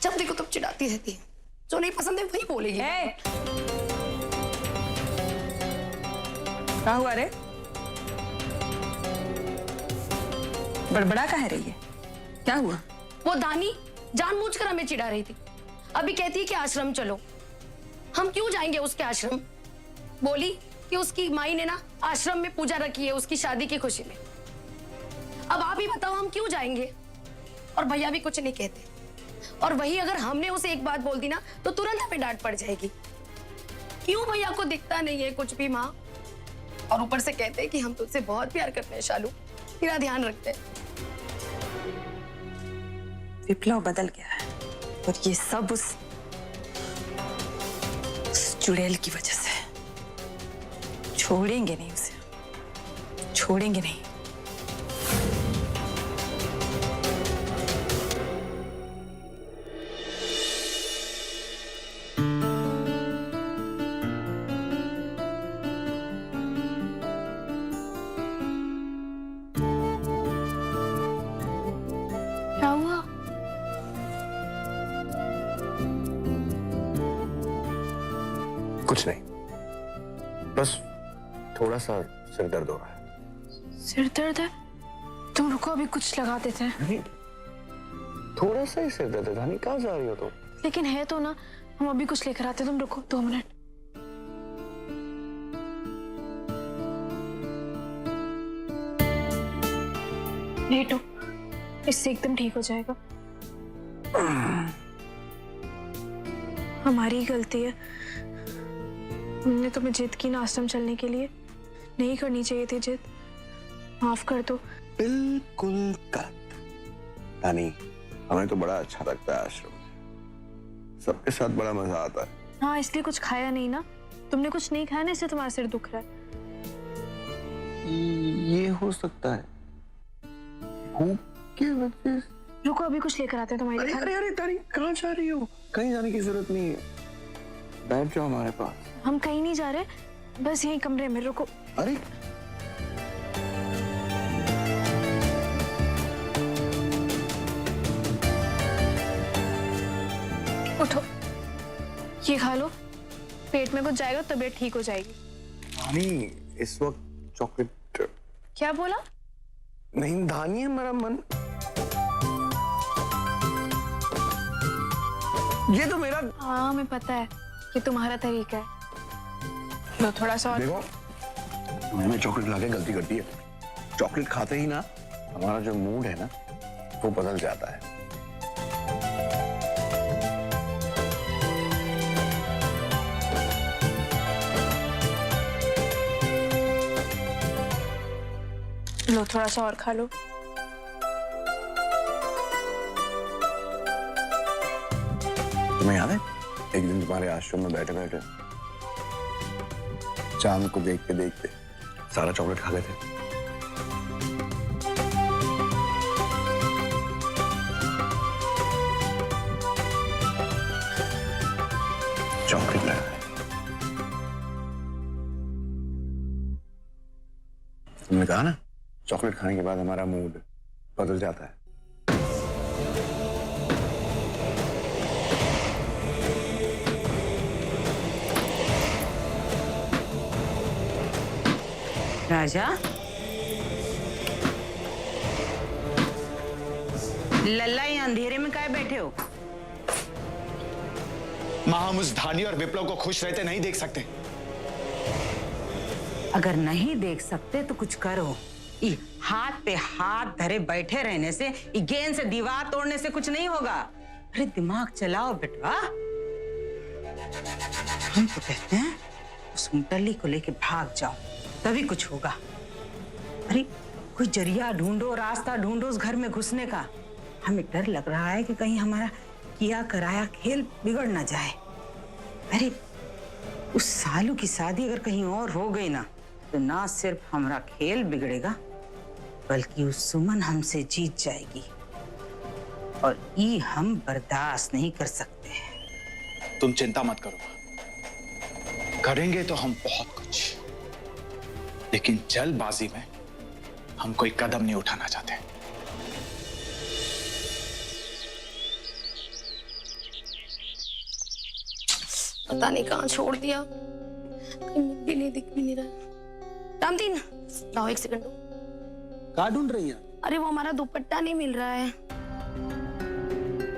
जब देखो तुम चिढ़ाती रहती है, जो नहीं पसंद है वही बोलेगी। क्या हुआ रे? बड़बड़ा का है रे ये? क्या हुआ? वो दानी जानबूझकर हमें चिढ़ा रही थी। अभी कहती है कि आश्रम चलो। हम क्यों जाएंगे उसके आश्रम? बोली कि उसकी माई ने ना आश्रम में पूजा रखी है उसकी शादी की खुशी में। अब आप ही बताओ हम क्यों जाएंगे? और भैया भी कुछ नहीं कहते। और वही अगर हमने उसे एक बात बोल दी ना तो तुरंत हमें डांट पड़ जाएगी। क्यों भैया को दिखता नहीं है कुछ भी माँ? और ऊपर से कहते हैं कि हम तुझसे बहुत प्यार करते हैं शालू, तेरा ध्यान रखते हैं। विप्लव बदल गया है और ये सब उस चुड़ैल की वजह से। छोड़ेंगे नहीं उसे, छोड़ेंगे नहीं। क्या हुआ? कुछ नहीं, बस थोड़ा सा सिर दर्द हो रहा है। सिर दर्द है? तुम रुको, अभी कुछ लगा देते हैं। नहीं, थोड़ा सा ही सिर दर्द है। धानी कहाँ जा रही हो तुम? लेकिन है तो ना, हम अभी कुछ लेकर आते हैं। तुम रुको 2 मिनट। लेटो, इससे एकदम ठीक हो जाएगा। हमारी ही गलती है, हमने तुम्हें जिद की ना आश्रम चलने के लिए। नहीं करनी चाहिए थी जिद, माफ कर दो। बिल्कुल गलत। धानी, हमें तो बड़ा अच्छा लगता है आश्रम में, सबके साथ बड़ा मजा आता है। हाँ, इसलिए कुछ खाया नहीं ना? तुमने कुछ नहीं खाया ना, इसलिए तुम्हारा सिर दुख रहा है। ये हो सकता है, भूख की वजह से। रुको, अभी कुछ लेकर आते हैं तुम्हारे लिए। अरे अरे तारी, कहाँ जा रही हो? कहीं जाने की जरूरत नहीं है, बैठ जाओ हमारे पास। हम कहीं नहीं जा रहे, बस यहीं कमरे में। रुको। अरे उठो, ये खा लो, पेट में कुछ जाएगा, तबीयत ठीक हो जाएगी। धानी, इस वक्त चॉकलेट। क्या बोला? नहीं धानी, है मेरा मन। ये तो मेरा। हाँ, हमें पता है कि तुम्हारा तरीका है। लो थोड़ा सा और। देखो, तुमने चॉकलेट लाके गलती कर दी है। चॉकलेट खाते ही ना हमारा जो मूड है ना वो बदल जाता है। लो थोड़ा सा और खा लो। तुम्हें याद है एक दिन तुम्हारे आश्रम में बैठे बैठे चांद को देखते देखते सारा चॉकलेट खा गए थे। चॉकलेट लगा है। तुमने कहा ना चॉकलेट खाने के बाद हमारा मूड बदल जाता है। राजा, लल्ला ये अंधेरे में काहे बैठे हो? मां, हम उस धानी और विप्लव को खुश रहते नहीं देख सकते। अगर नहीं देख सकते तो कुछ करो। ये हाथ पे हाथ धरे बैठे रहने से, ये गेंद से दीवार तोड़ने से कुछ नहीं होगा। अरे दिमाग चलाओ बेटा। हम तो कहते हैं उस मुटल्ली को लेके भाग जाओ, तभी कुछ होगा। अरे कोई जरिया ढूंढो, रास्ता ढूंढो उस घर में घुसने का। हमें डर लग रहा है कि कहीं हमारा किया कराया खेल बिगड़ ना जाए। अरे उस सालू की शादी अगर कहीं और हो गई ना तो ना सिर्फ हमारा खेल बिगड़ेगा बल्कि उस सुमन हमसे जीत जाएगी, और ये हम बर्दाश्त नहीं कर सकते। तुम चिंता मत करो, करेंगे तो हम बहुत कुछ, लेकिन जल्दबाजी में हम कोई कदम नहीं उठाना चाहते। पता नहीं कहाँ छोड़ दिया, कहीं भी नहीं, दिख भी नहीं रहा। रामदीन, लाओ 1 सेकंड। कहाँ ढूंढ रही हैं? अरे वो हमारा दुपट्टा नहीं मिल रहा है।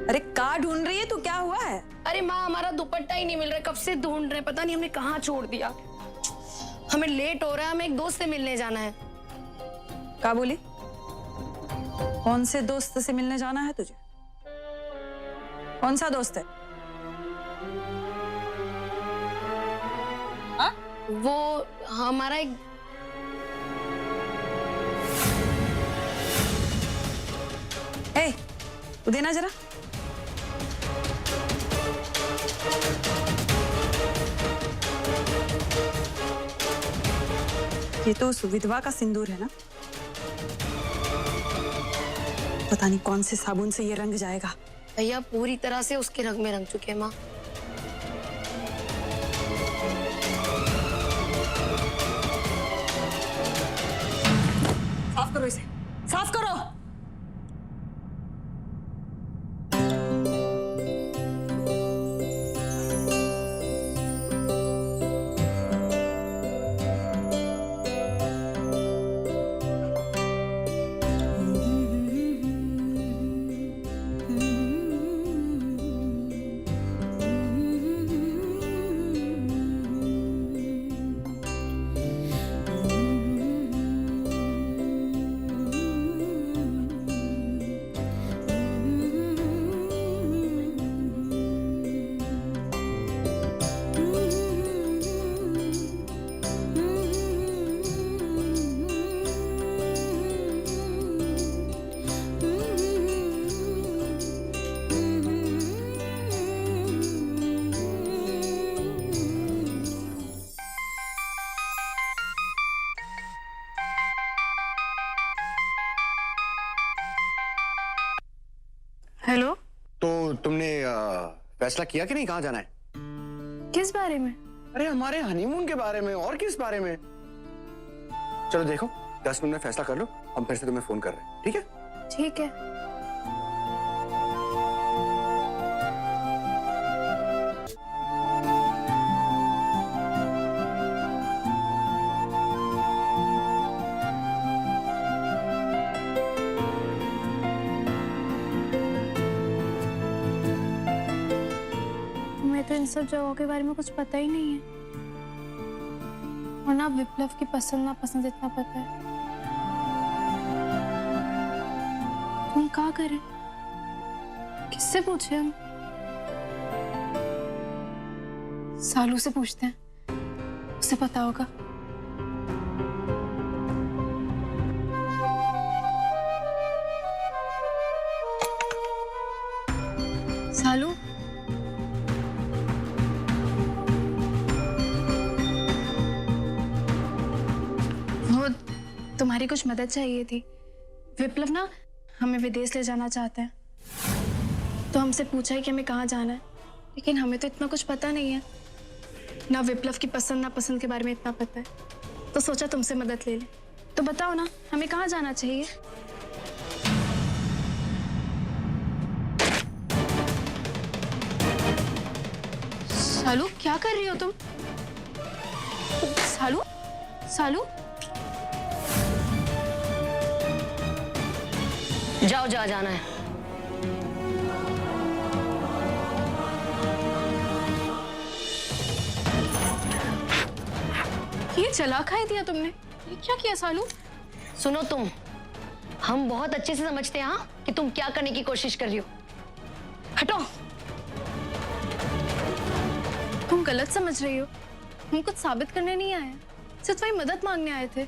अरे कहाँ ढूंढ रही है तू, क्या हुआ है? अरे माँ, हमारा दुपट्टा ही नहीं मिल रहा है, कब से ढूंढ रहे हैं, पता नहीं हमने कहाँ छोड़ दिया। हमें लेट हो रहा है, हमें एक दोस्त से मिलने जाना है। क्या बोली? कौन से दोस्त से मिलने जाना है तुझे? कौन सा दोस्त है? वो हमारा एक ए, तू देना जरा। ये तो उस विधवा का सिंदूर है ना? पता नहीं कौन से साबुन से ये रंग जाएगा। भैया पूरी तरह से उसके रंग में रंग चुके हैं माँ। साफ करो इसे, साफ करो। हेलो, तो तुमने फैसला किया कि नहीं कहाँ जाना है? किस बारे में? अरे हमारे हनीमून के बारे में, और किस बारे में? चलो देखो, 10 मिनट में फैसला कर लो, हम फिर से तुम्हें फोन कर रहे हैं, ठीक है? ठीक है। तो इन सब जगहों के बारे में कुछ पता ही नहीं है, और ना विप्लव की पसंद नापसंद इतना पता है। तुम क्या करें? किससे पूछे हम? सालू से पूछते हैं, उसे पता होगा। सालू, तुम्हारी कुछ मदद चाहिए थी। विप्लव ना हमें विदेश ले जाना चाहते हैं, तो हमसे पूछा है कि हमें कहाँ जाना है, लेकिन हमें तो इतना कुछ पता नहीं है ना। विप्लव की पसंद नापसंद के बारे में इतना पता है, तो सोचा तुमसे मदद ले ले। तो बताओ ना, हमें कहाँ जाना चाहिए? सालू, क्या कर रही हो तुम? सालू, सालू, जाओ, जहाँ जाना है। ये जला खा दिया तुमने, ये क्या किया सालू? सुनो तुम, हम बहुत अच्छे से समझते हैं हाँ कि तुम क्या करने की कोशिश कर रही हो। हटो। तुम गलत समझ रही हो, हम कुछ साबित करने नहीं आए, सिर्फ वही मदद मांगने आए थे,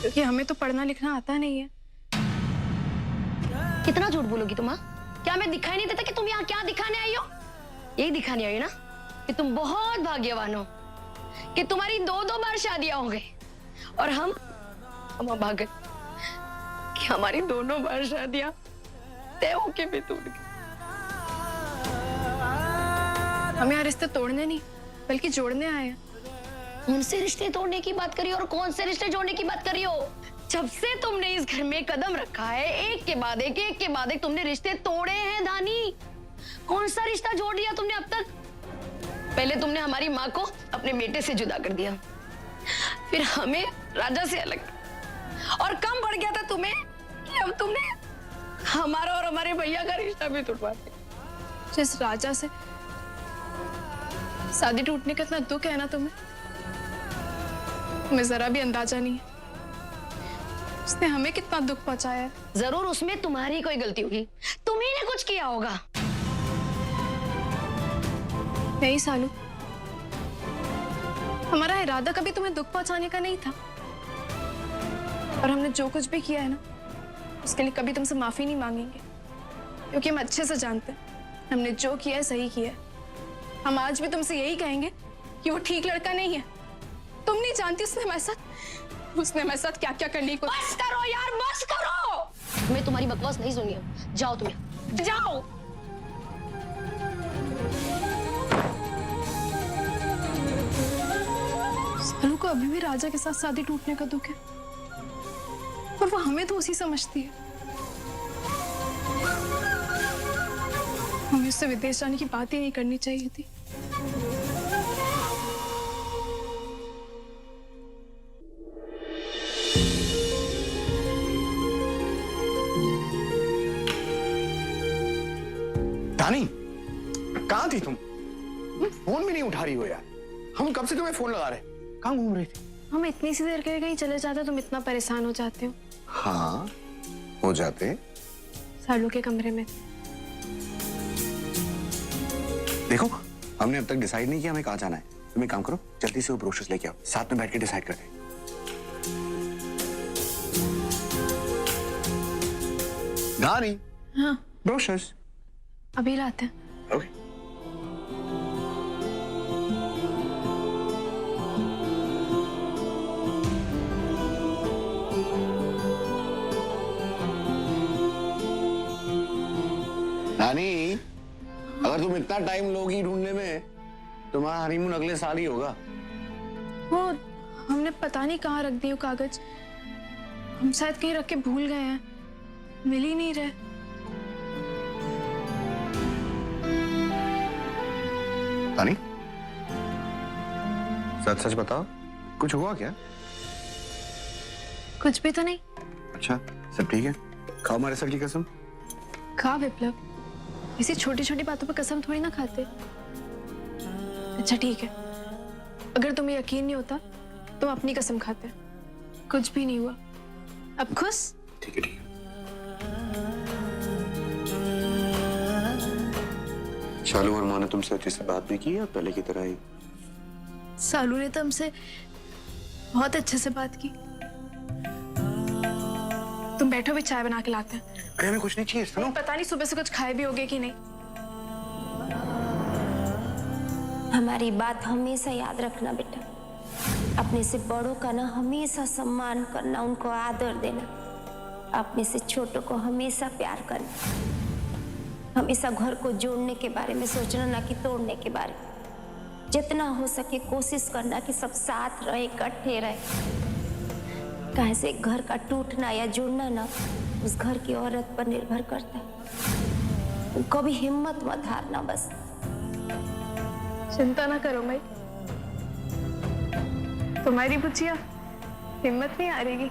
क्योंकि हमें तो पढ़ना लिखना आता नहीं है। कितना झूठ बोलोगी तुम हाँ? क्या मैं दिखाई नहीं देता कि तुम यहाँ क्या दिखाने आई हो? यही दिखाने आई हो ना कि तुम बहुत भाग्यवान हो, कि तुम्हारी 2-2 बार शादियां हो गई, और हम भागे कि हमारी दोनों बार शादियां तय होके भी टूट गई। हम यहाँ रिश्ते तोड़ने नहीं बल्कि जोड़ने आए हैं। कौन से रिश्ते तोड़ने की बात करी और कौन से रिश्ते जोड़ने की बात करी हो? जब से तुमने इस घर में कदम रखा है, एक के बाद एक तुमने रिश्ते तोड़े हैं धानी। कौन सा रिश्ता जोड़ लिया तुमने अब तक? पहले तुमने हमारी माँ को अपने बेटे से जुदा कर दिया, फिर हमें राजा से अलग, और कम पड़ गया था तुम्हें कि अब तुमने हमारा और हमारे भैया का रिश्ता भी तोड़वा दिया। जिस राजा से शादी टूटने का इतना दुख है ना तुम्हें जरा भी अंदाजा नहीं है उसने हमें कितना दुख पहुंचाया है। जरूर उसमें तुम्हारी कोई गलती होगी, तुम्ही ने कुछ किया होगा। नहीं सालू, हमारा इरादा कभी तुम्हें दुख पहुंचाने का नहीं था, और हमने जो कुछ भी किया है ना उसके लिए कभी तुमसे माफी नहीं मांगेंगे, क्योंकि हम अच्छे से जानते हैं हमने जो किया है सही किया है। हम आज भी तुमसे यही कहेंगे कि वो ठीक लड़का नहीं है। तुम नहीं जानती उसने हमारे साथ क्या क्या करने को। बस करो यार, बस करो। मैं तुम्हारी बकवास नहीं सुनी है। जाओ तुम, जाओ। सालू को अभी भी राजा के साथ शादी टूटने का दुख है, और वो हमें दोषी समझती है। हमें उससे विदेश जाने की बात ही नहीं करनी चाहिए थी। रानी, कहाँ थी तुम? फोन भी नहीं उठा रही हो यार। हम कब से तुम्हें फोन लगा रहे, कहाँ घूम रही थी? हम इतनी सी देर के लिए कहीं चले जाते तुम इतना परेशान हो जाते हो। हाँ हो जाते। सालू के कमरे में। देखो हमने अब तक डिसाइड नहीं किया हमें कहाँ जाना है। तुम एक काम करो, जल्दी से वो ब्रोशर्स लेके आओ, साथ में बैठ के डिसाइड करते हैं। रानी, हाँ ब्रोशर्स अभी लाते हैं। ओके। नानी, अगर तुम इतना टाइम लोगी ढूंढने में, तुम्हारा हनीमून अगले साल ही होगा। वो हमने पता नहीं कहाँ रख दी वो कागज, हम शायद कहीं रख के भूल गए हैं, मिल ही नहीं रहे। नानी, सच सच बताओ, कुछ हुआ क्या? कुछ भी तो नहीं। अच्छा, सब ठीक है? खाओ हमारे सर की कसम। खा विप्लव, इसी छोटी छोटी बातों पर कसम थोड़ी ना खाते। अच्छा ठीक है, अगर तुम्हें यकीन नहीं होता तो अपनी कसम खाते। कुछ भी नहीं हुआ, अब खुश? ठीक है ठीक है। शालू और माँ ने तुमसे अच्छे से बात भी की है पहले की तरह ही? सालू ने तो हमसे बहुत अच्छे से बात की। तुम बैठो, भी चाय बना के लाते हैं। अरे हमें कुछ नहीं चाहिए, सुनो। पता नहीं सुबह से कुछ खाए भी होगे कि नहीं। हमारी बात हमेशा याद रखना बेटा, अपने से बड़ों का ना हमेशा सम्मान करना, उनको आदर देना, अपने से छोटों को हमेशा प्यार करना, हमेशा घर को जोड़ने के बारे में सोचना, ना कि तोड़ने के बारे में। जितना हो सके कोशिश करना कि सब साथ रहे, इकट्ठे रहे। कहीं से घर का टूटना या जुड़ना ना उस घर की औरत पर निर्भर करता है। तुम कभी हिम्मत मत हारना बस। चिंता ना करो भाई, तुम्हारी बुच्चिया हिम्मत नहीं हारेगी।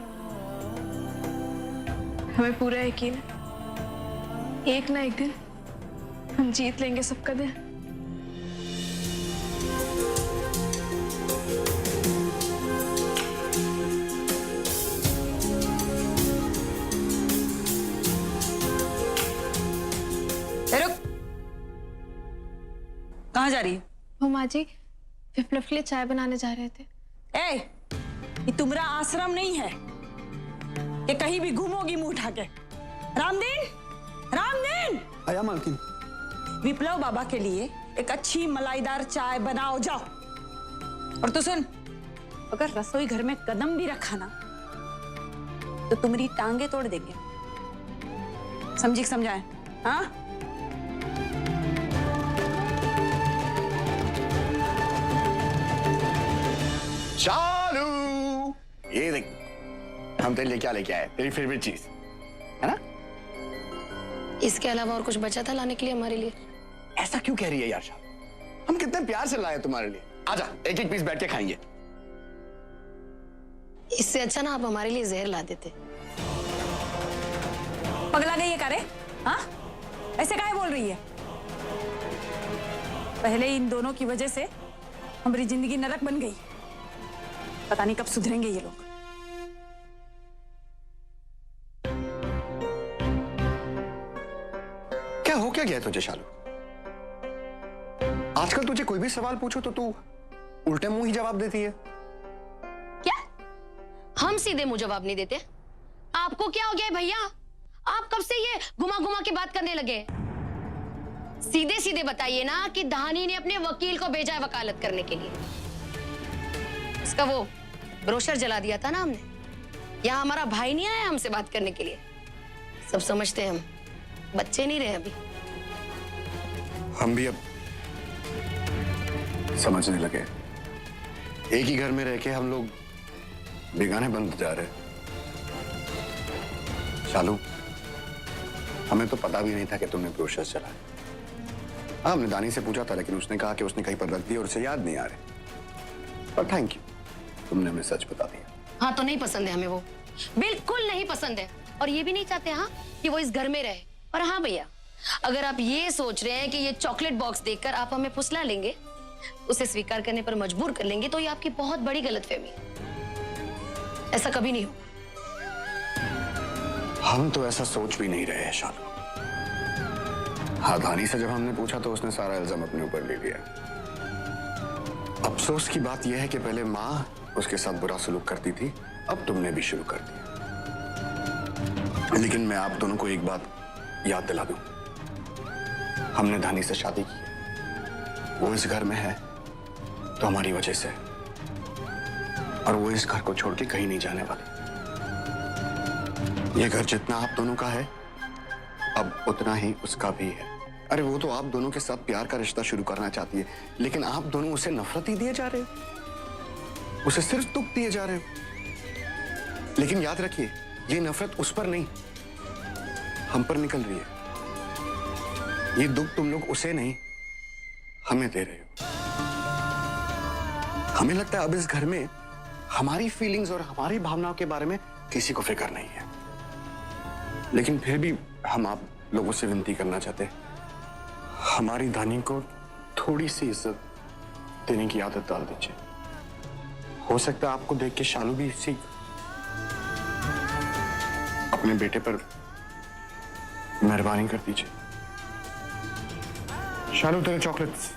हमें पूरा यकीन है एक ना एक दिन हम जीत लेंगे सबका दिल। कहाँ जा रही है? वो माँ जी विप्लव के लिए चाय बनाने जा रहे थे। ए, ये तुम्हारा आश्रम नहीं है कि कहीं भी घूमोगी मुंह उठा के। रामदीन, रामदीन! आया मालकिन। विप्लव बाबा के लिए एक अच्छी मलाईदार चाय बनाओ, जाओ। और तो सुन, अगर रसोई घर में कदम भी रखा ना तो तुम्हारी टांगे तोड़ देंगे। समझी समझाए? हाँ? चालू, ये देख, हम तेरे लिए क्या लेके आए, तेरी फेवरेट चीज है ना? इसके अलावा और कुछ बचा था लाने के लिए हमारे लिए? ऐसा क्यों कह रही है यार शालू? हम कितने प्यार से लाए तुम्हारे लिए। आजा, एक एक पीस बैठ के खाएंगे। इससे अच्छा ना आप हमारे लिए जहर ला देते। पगला गई है का रे? हाँ, ऐसे काहे बोल रही है? पहले इन दोनों की वजह से हमारी जिंदगी नरक बन गई। पता नहीं कब सुधरेंगे ये लोग। क्या हो क्या गया तुझे शालू? आजकल तुझे कोई भी सवाल पूछो तो तू उल्टे मुंह ही जवाब देती है। क्या हम सीधे मुंह जवाब नहीं देते? आपको क्या हो गया है भैया? आप कब से ये घुमा घुमा के बात करने लगे? सीधे सीधे बताइए ना कि धानी ने अपने वकील को भेजा है वकालत करने के लिए। उसका वो ब्रोशर जला दिया था ना हमने। यहाँ हमारा भाई नहीं आया हमसे बात करने के लिए। सब समझते हैं हम बच्चे नहीं रहे अभी। हम भी अब समझने लगे। एक ही घर में रह के हम लोग बेगाने बनते जा रहे हैं। शालू, हमें तो पता भी नहीं था कि तुमने ब्रोशर चलाया। हाँ, हमने दानी से पूछा था, लेकिन उसने कहा कि उसने कहीं पर रख दिया और उसे याद नहीं आ रहे। पर थैंक यू, तुमने हमें सच बता दिया। हाँ, तो नहीं पसंद है हमें वो, बिल्कुल नहीं पसंद है। और ये भी नहीं चाहते हाँ कि वो इस घर में रहे। और हाँ भैया, अगर आप ये सोच रहे हैं कि ये चॉकलेट बॉक्स देखकर आप हमें फुसला लेंगे, उसे स्वीकार करने पर मजबूर कर लेंगे, तो ये आपकी बहुत बड़ी गलतफहमी है। ऐसा कभी नहीं होगा। हम तो ऐसा सोच भी नहीं रहे हैं शालू। हाँ, धानी से जब हमने पूछा तो उसने सारा इल्जाम अपने ऊपर ले लिया। अफसोस की बात यह है कि पहले माँ उसके साथ बुरा सलूक करती थी, अब तुमने भी शुरू कर दिया। लेकिन मैं आप दोनों को एक बात याद दिला दूं, हमने धानी से शादी की। वो इस घर में है तो हमारी वजह से, और वो इस घर को छोड़ के कहीं नहीं जाने वाली। ये घर जितना आप दोनों का है, अब उतना ही उसका भी है। अरे वो तो आप दोनों के साथ प्यार का रिश्ता शुरू करना चाहती है, लेकिन आप दोनों उसे नफरत ही दिए जा रहे हो, उसे सिर्फ दुख दिए जा रहे हो। लेकिन याद रखिए, ये नफरत उस पर नहीं, हम पर निकल रही है। ये दुख तुम लोग उसे नहीं, हमें दे रहे हो। हमें लगता है अब इस घर में हमारी फीलिंग्स और हमारी भावनाओं के बारे में किसी को फिक्र नहीं है। लेकिन फिर भी हम आप लोगों से विनती करना चाहते हैं, हमारी धानी को थोड़ी सी इज्जत देने की आदत डाल दीजिए। हो सकता है आपको देख के शालू भी सीख अपने बेटे पर मेहरबानी कर दीजिए। शालू, तेरे चॉकलेट्स।